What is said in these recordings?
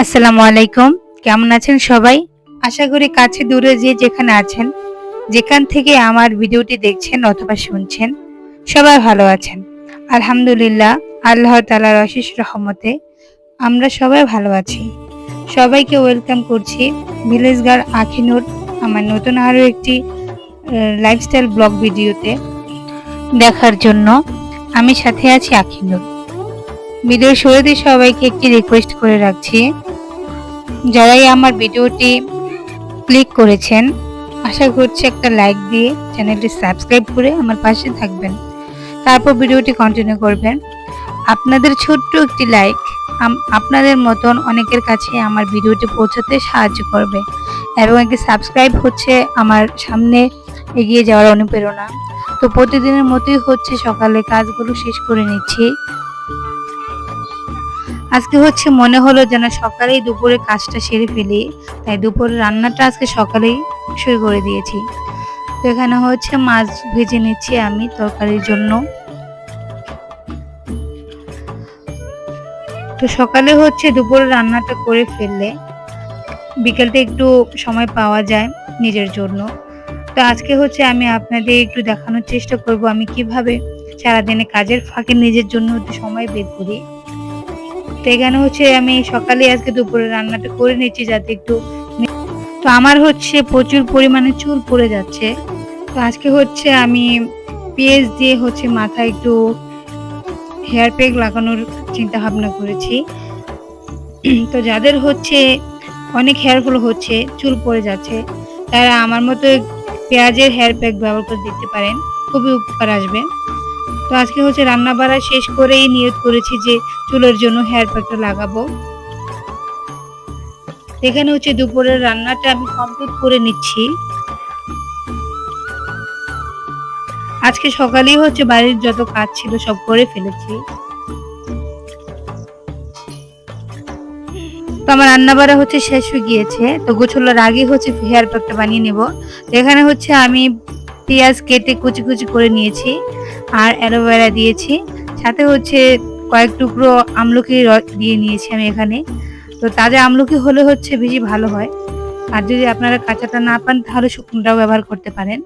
আসসালামু আলাইকুম। কেমন আছেন সবাই? আশা করি কাছে দূরে যে যেখানে আছেন, যেখান থেকে আমার ভিডিওটি দেখছেন অথবা শুনছেন, সবাই ভালো আছেন। আলহামদুলিল্লাহ, আল্লাহ তাআলার অশেষ রহমতে আমরা সবাই ভালো আছি। সবাইকে ওয়েলকাম করছি ভিলেজ গার্ল আখিনুর আমার নতুন আরো একটি লাইফস্টাইল ব্লগ ভিডিওতে দেখার জন্য। আমি সাথে আছি আখিনুর। ভিডিওর শুরুতে সবাইকে একটি রিকোয়েস্ট করে রাখছি, যারাই আমার ভিডিওটি ক্লিক করেছেন আশা করছি একটা লাইক দিয়ে চ্যানেলটি সাবস্ক্রাইব করে আমার পাশে থাকবেন, তারপর ভিডিওটি কন্টিনিউ করবেন। আপনাদের ছোট্ট একটি লাইক আপনাদের মতন অনেকের কাছে আমার ভিডিওটি পৌঁছাতে সাহায্য করবে এবং একটি সাবস্ক্রাইব হচ্ছে আমার সামনে এগিয়ে যাওয়ার অনুপ্রেরণা। তো প্রতিদিনের মতোই হচ্ছে সকালে কাজগুলো শেষ করে নিচ্ছি। আজকে হচ্ছে মনে হলো যেন সকালেই দুপুরে কাজটা সেরে ফেলি, তাই দুপুরের রান্নাটা আজকে সকালেই শুরু করে দিয়েছি। তো এখানে হচ্ছে মাছ ভেজে নিচ্ছি আমি তরকারির জন্য। তো সকালে হচ্ছে দুপুরের রান্নাটা করে ফেললে বিকেলটা একটু সময় পাওয়া যায় নিজের জন্য। তো আজকে হচ্ছে আমি আপনাদের একটু দেখানোর চেষ্টা করব আমি কিভাবে সারাদিনে কাজের ফাঁকে নিজের জন্য একটু সময় বের করি। তো এখানে হচ্ছে আমি সকালে আজকে দুপুরে রান্নাটা করে নিচ্ছি যাতে একটু। তো আমার হচ্ছে প্রচুর পরিমাণে চুল পড়ে যাচ্ছে। তো আজকে হচ্ছে আমি পেঁয়াজ দিয়ে হচ্ছে মাথায় একটু হেয়ার প্যাক লাগানোর চিন্তা ভাবনা করেছি। তো যাদের হচ্ছে অনেক হেয়ার ফল হচ্ছে, চুল পড়ে যাচ্ছে, তারা আমার মতো পেঁয়াজের হেয়ার প্যাক ব্যবহার করে দেখতে পারেন, খুবই উপকার আসবে। তো আজকে হচ্ছে রান্না বাড়া শেষ করেই নিয়ত করেছি যে চুলের জন্য হেয়ার প্যাকটা লাগাবো। এখানে হচ্ছে দুপুরের রান্নাটা আমি কমপ্লিট করে নিচ্ছি। আজকে সকালেই হচ্ছে বাড়ির যত কাজ ছিল সব করে ফেলেছি। তো আমার রান্না বাড়া হচ্ছে শেষ হয়ে গিয়েছে। তো গোছলের আগে হচ্ছে হেয়ার প্যাকটা বানিয়ে নেব। এখানে হচ্ছে আমি পেঁয়াজ কেটে কুচি কুচি করে নিয়েছি আর অ্যালোভেরা দিয়েছি, সাথে হচ্ছে কয়েক টুকরো আমলকির রস দিয়ে নিয়েছি আমি এখানে। তো তাজা আমলকি হলে হচ্ছে বেশি ভালো হয়, আর যদি আপনারা কাঁচাটা না পান তাহলে শুকনোটাও ব্যবহার করতে পারেন।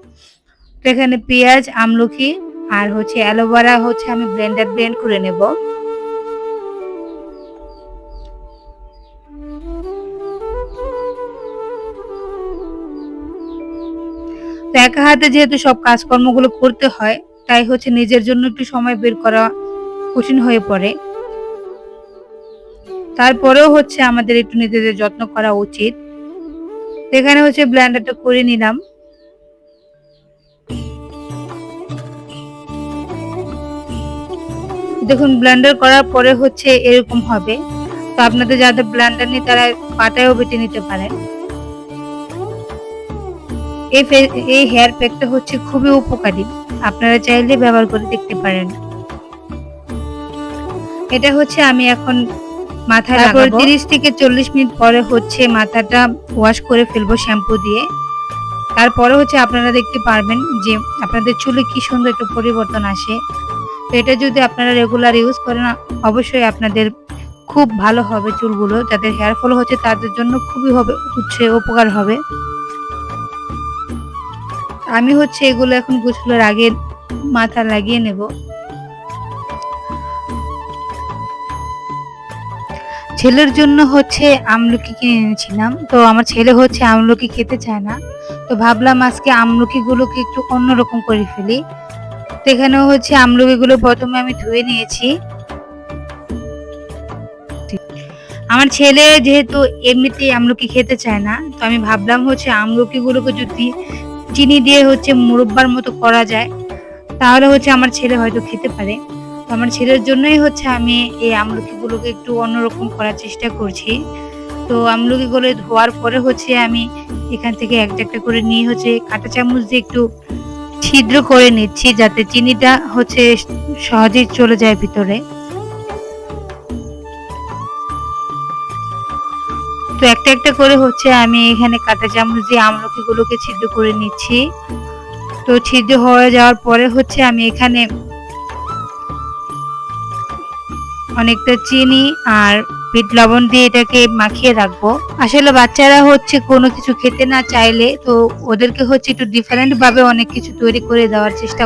তো এখানে পেঁয়াজ, আমলকি আর হচ্ছে অ্যালোভেরা হচ্ছে আমি ব্লেন্ড করে নেব। তো একা হাতে যেহেতু সব কাজকর্মগুলো করতে হয়, তাই হচ্ছে নিজের জন্য একটু সময় বের করা কঠিন হয়ে পড়ে। তারপরেও হচ্ছে আমাদের একটু নিজেদের যত্ন করা উচিত। এখানে হচ্ছে ব্লেন্ডারটা করে নিলাম। দেখুন ব্লেন্ডার করার পরে হচ্ছে এরকম হবে। তো আপনাদের যাদের ব্লেন্ডার নেই তারা পাটায়ও বেটে নিতে পারেন। এই হেয়ার প্যাকটা হচ্ছে খুবই উপকারী, আপনারা চাইলে ব্যবহার করে দেখতে পারেন। এটা হচ্ছে আমি এখন মাথায় লাগাবো। 30 থেকে 40 মিনিট পরে হচ্ছে মাথাটা ওয়াশ করে ফেলবো শ্যাম্পু দিয়ে। তারপরে হচ্ছে আপনারা দেখতে পারবেন যে আপনাদের চুলে কি সুন্দর একটা পরিবর্তন আসে। তো এটা যদি আপনারা রেগুলার ইউজ করেন অবশ্যই আপনাদের খুব ভালো হবে। চুলগুলো যাদের হেয়ার ফল হচ্ছে তাদের জন্য খুবই উপকার হবে। আমি হচ্ছে এগুলো এখন গোসলের আগে মাথা লাগিয়ে নেব। ছেলের জন্য হচ্ছে আমলকি কিনে এনেছিলাম। তো আমার ছেলে হচ্ছে আমলকি খেতে চায় না, তো ভাবলাম আজকে আমলকি গুলোকে একটু অন্যরকম করে ফেলি। তো এখানেও হচ্ছে আমলকি গুলো প্রথমে আমি ধুয়ে নিয়েছি। আমার ছেলে যেহেতু এমনিতেই আমলকি খেতে চায় না, তো আমি ভাবলাম হচ্ছে আমলকি গুলোকে যদি চিনি দিয়ে হচ্ছে মুরব্বার মতো করা যায় তাহলে হচ্ছে আমার ছেলে হয়তো খেতে পারে। তো আমার ছেলের জন্যই হচ্ছে আমি এই আমলকি গুলোকে একটু অন্যরকম করার চেষ্টা করছি। তো আমলকি গুলো ধোয়ার পরে হচ্ছে আমি এখান থেকে একটা একটা করে নিয়ে হচ্ছে কাঁটা চামচ দিয়ে একটু ছিদ্র করে নিচ্ছি যাতে চিনিটা হচ্ছে সহজেই চলে যায় ভিতরে। তো একটা একটা করে হচ্ছে আমি এখানে কাঁটা চামচ দিয়ে আমলকি গুলোকে ছিদ্র করে নিচ্ছি। তো ছিদ্র হয়ে যাওয়ার পরে হচ্ছে আমি এখানে অনেকটা চিনি আর বিট লবণ দিয়ে এটাকে মাখিয়ে রাখবো। আসলে বাচ্চারা হচ্ছে কোনো কিছু খেতে না চাইলে তো ওদেরকে হচ্ছে একটু ডিফারেন্ট ভাবে অনেক কিছু তৈরি করে দেওয়ার চেষ্টা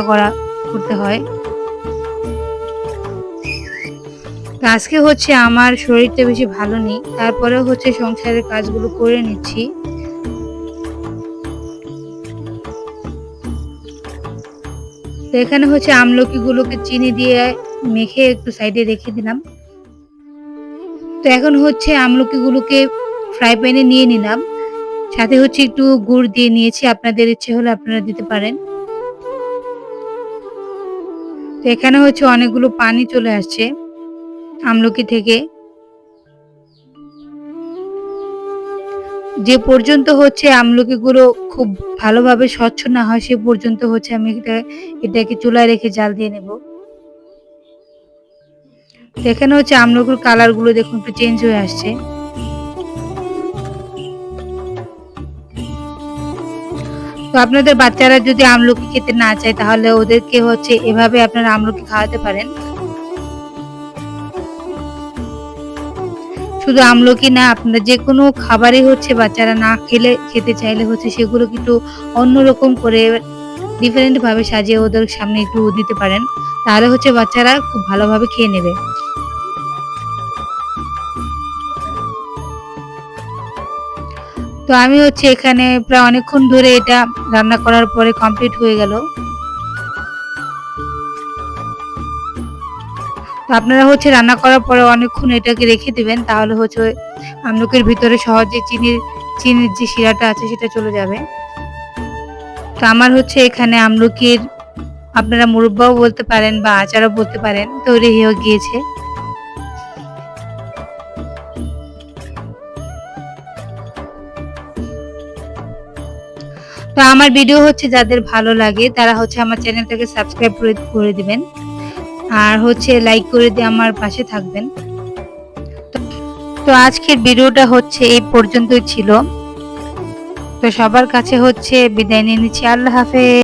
করতে হয়। তো আজকে হচ্ছে আমার শরীরটা বেশি ভালো নেই, তারপরেও হচ্ছে সংসারের কাজগুলো করে নিচ্ছি। তো এখানে হচ্ছে আমলকিগুলোকে চিনি দিয়ে মেখে একটু সাইডে রেখে দিলাম। তো এখন হচ্ছে আমলকিগুলোকে ফ্রাই প্যানে নিয়ে নিলাম, সাথে হচ্ছে একটু গুড় দিয়ে নিয়েছি, আপনাদের ইচ্ছে হলে আপনারা দিতে পারেন। তো এখানে হচ্ছে অনেকগুলো পানি চলে আসছে আমলকি থেকে। যে পর্যন্ত হচ্ছে আমলকিগুলো খুব ভালোভাবে স্বচ্ছ না হয় সে পর্যন্ত হচ্ছে আমি এটাকে চুলায় রেখে জাল দিয়ে নেব। এখানে হচ্ছে আমলকির কালার গুলো দেখুন একটু চেঞ্জ হয়ে আসছে। তো আপনাদের বাচ্চারা যদি আমলকি খেতে না চায় তাহলে ওদেরকে হচ্ছে এভাবে আপনারা আমলকি খাওয়াতে পারেন। শুধু আমলকি না, আপনারা যে কোনো খাবারই হচ্ছে বাচ্চারা না খেতে চাইলে হচ্ছে সেগুলো একটু অন্যরকম করে ডিফারেন্ট ভাবে সাজিয়ে ওদের সামনে একটু দিতে পারেন, তাহলে হচ্ছে বাচ্চারা খুব ভালোভাবে খেয়ে নেবে। তো আমি হচ্ছে এখানে প্রায় অনেকক্ষণ ধরে এটা রান্না করার পরে কমপ্লিট হয়ে গেল। তো আপনারা হচ্ছে রান্না করার পরে অনেকক্ষণ এটাকে রেখে দিবেন, তাহলে হচ্ছে আমলকির ভিতরে সহজে চিনির যে শিরাটা আছে সেটা চলে যাবে। তো আমার হচ্ছে এখানে আমলকির আপনারা মুরব্বাও বলতে পারেন বা আচারও বলতে পারেন, তৈরি হয়ে গিয়েছে। তো আমার ভিডিও হচ্ছে যাদের ভালো লাগে তারা হচ্ছে আমার চ্যানেলটাকে সাবস্ক্রাইব করে দিবেন, আর হচ্ছে লাইক করে দিয়ে আমার পাশে থাকবেন। তো আজকের ভিডিওটা হচ্ছে এই পর্যন্তই ছিল। তো সবার কাছে হচ্ছে বিদায় নিয়ে নিচ্ছি। আল্লাহ হাফেজ।